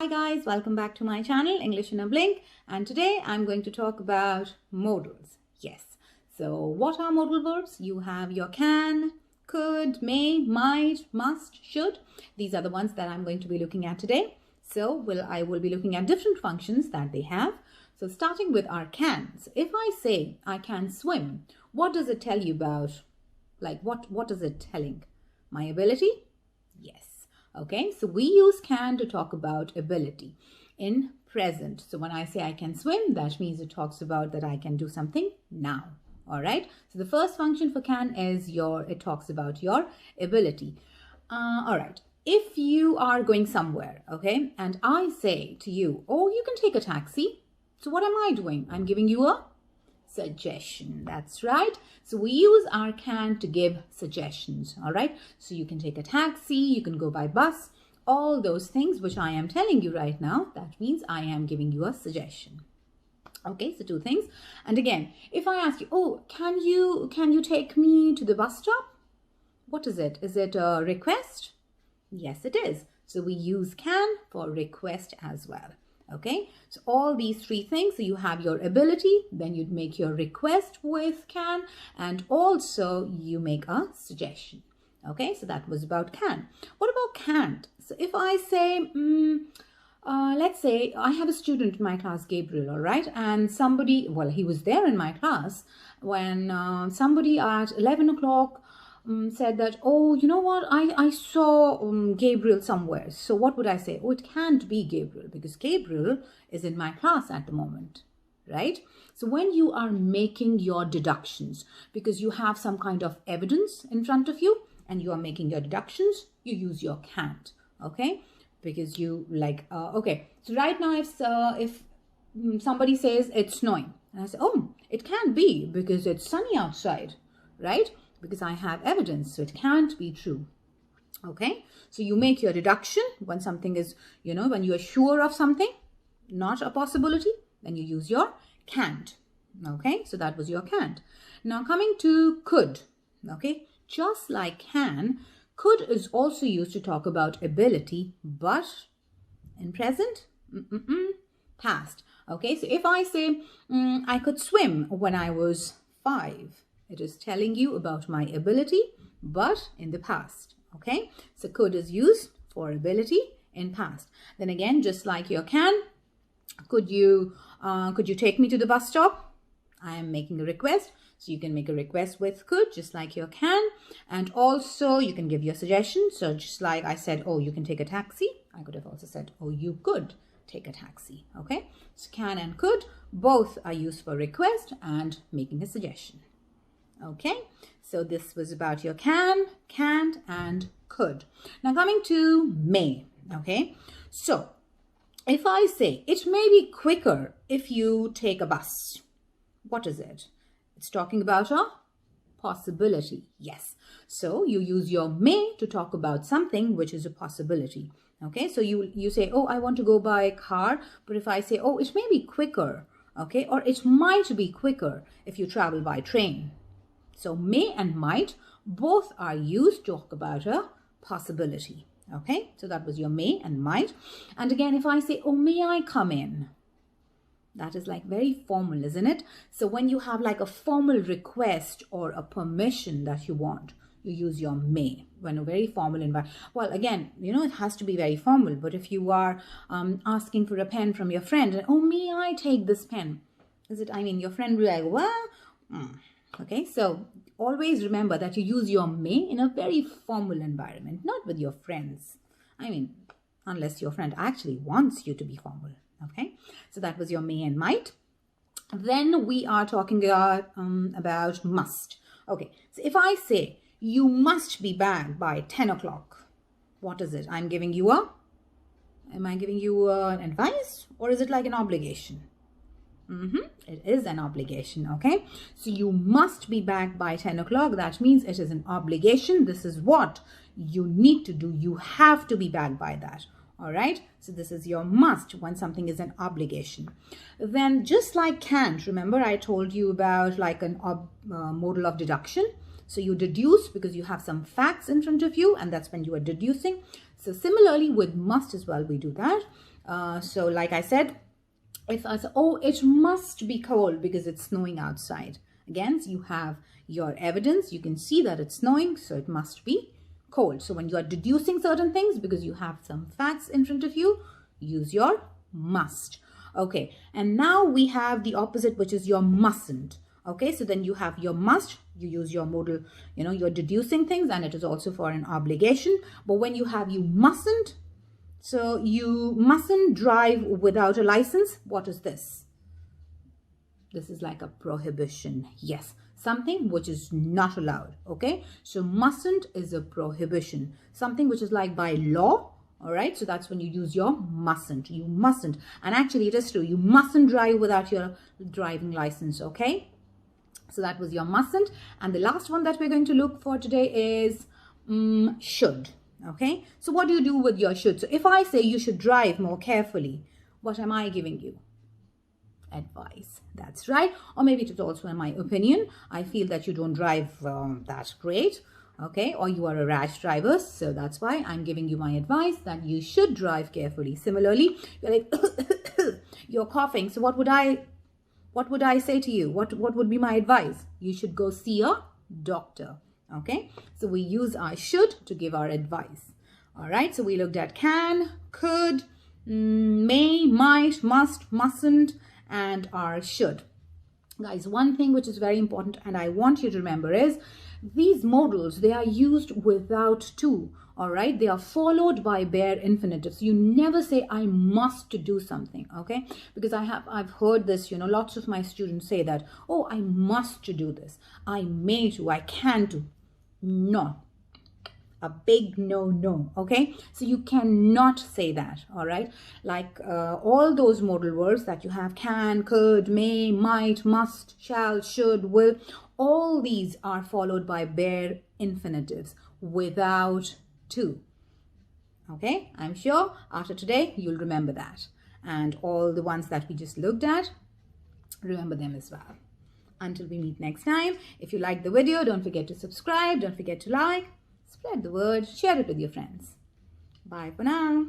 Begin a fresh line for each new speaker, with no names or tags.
Hi guys, welcome back to my channel English in a Blink, and today I'm going to talk about modals. Yes, so what are modal verbs? You have your can, could, may, might, must, should. These are the ones that I'm going to be looking at today. So I will be looking at different functions that they have. So starting with our can. So if I say I can swim, what does it tell you about? Like what is it telling? My ability? Yes. Okay, so we use can to talk about ability in present. So when I say I can swim, that means it talks about that I can do something now. All right, so the first function for can is it talks about your ability. All right, if you are going somewhere, okay, and I say to you, oh, you can take a taxi. So what am I doing? I'm giving you a suggestion. That's right. So we use our can to give suggestions. All right. So you can take a taxi, you can go by bus, all those things which I am telling you right now. That means I am giving you a suggestion. Okay, so two things. And again, if I ask you, oh, can you take me to the bus stop? What is it? Is it a request? Yes, it is. So we use can for request as well. Okay, so all these three things. So you have your ability, then you'd make your request with can, and also you make a suggestion. Okay, so that was about can. What about can't? So if I say, let's say I have a student in my class, Gabriel, all right, and somebody, well, he was there in my class when somebody at 11 o'clock said that, oh, you know what, I saw Gabriel somewhere. So what would I say? Oh, it can't be Gabriel because Gabriel is in my class at the moment, right? So when you are making your deductions, because you have some kind of evidence in front of you and you are making your deductions, you use your can't, okay? Because you like, okay, so right now if somebody says it's snowing and I say, oh, it can't be because it's sunny outside, right? Because I have evidence, so it can't be true. Okay, so you make your deduction when something is, when you are sure of something, not a possibility, then you use your can't. Okay, so that was your can't. Now coming to could. Okay, just like can, could is also used to talk about ability, but in present, past. Okay, so if I say I could swim when I was 5, it is telling you about my ability, but in the past. Okay, so could is used for ability in past. Then again, just like your can, could you take me to the bus stop? I am making a request, so you can make a request with could, just like your can, and also you can give your suggestion. So just like I said, oh, you can take a taxi, I could have also said, oh, you could take a taxi. Okay, so can and could both are used for request and making a suggestion. Okay, so this was about your can, can't, and could. Now coming to may. Okay, so if I say it may be quicker if you take a bus, what is it? It's talking about a possibility. Yes, so you use your may to talk about something which is a possibility. Okay, so you say, oh, I want to go by car, but if I say, oh, it may be quicker, okay, or it might be quicker if you travel by train. So may and might both are used to talk about a possibility. Okay, so that was your may and might. And again, if I say, oh, may I come in? That is like very formal, isn't it? So when you have like a formal request or a permission that you want, you use your may. When a very formal environment, well, again, it has to be very formal. But if you are asking for a pen from your friend, and, oh, may I take this pen? Your friend will be like, well, okay, so always remember that you use your may in a very formal environment, not with your friends. Unless your friend actually wants you to be formal. Okay, so that was your may and might. Then we are talking about must. Okay, so if I say you must be back by 10 o'clock, what is it? Am I giving you an advice, or is it like an obligation? It is an obligation. Okay, so you must be back by 10 o'clock. That means it is an obligation. This is what you need to do. You have to be back by that. All right, so this is your must when something is an obligation. Then just like can't, remember I told you about like an modal of deduction. So you deduce because you have some facts in front of you, and that's when you are deducing. So similarly with must as well, we do that. So like I said, if I say, oh, it must be cold because it's snowing outside. Again, you have your evidence. You can see that it's snowing, so it must be cold. So when you are deducing certain things, because you have some facts in front of you, use your must. Okay, and now we have the opposite, which is your mustn't. Okay, so then you have your must, you use your modal, you're deducing things, and it is also for an obligation. But when you have you mustn't, so you mustn't drive without a license. What is this? This is like a prohibition. Yes, something which is not allowed. Okay, so mustn't is a prohibition, something which is like by law. All right, so that's when you use your mustn't. You mustn't, and actually it is true, you mustn't drive without your driving license. Okay, so that was your mustn't. And the last one that we're going to look for today is should. Okay, so what do you do with your should? So if I say you should drive more carefully, what am I giving you? Advice. That's right. Or maybe it is also in my opinion. I feel that you don't drive that great. Okay, or you are a rash driver, so that's why I'm giving you my advice that you should drive carefully. Similarly, you're like you're coughing, so what would I say to you? What would be my advice? You should go see a doctor. Okay, so we use our should to give our advice. All right, so we looked at can, could, may, might, must, mustn't, and our should. Guys, one thing which is very important and I want you to remember is these modals, they are used without to. All right, they are followed by bare infinitives. You never say I must do something. Okay, because I've heard this, lots of my students say that, oh, I must do this, I may do, I can do. No, a big no. Okay, so you cannot say that. All right, like all those modal verbs that you have, can, could, may, might, must, shall, should, will, all these are followed by bare infinitives without to. Okay, I'm sure after today you'll remember that, and all the ones that we just looked at, remember them as well. Until we meet next time, if you like the video, don't forget to subscribe, don't forget to like, spread the word, share it with your friends. Bye for now.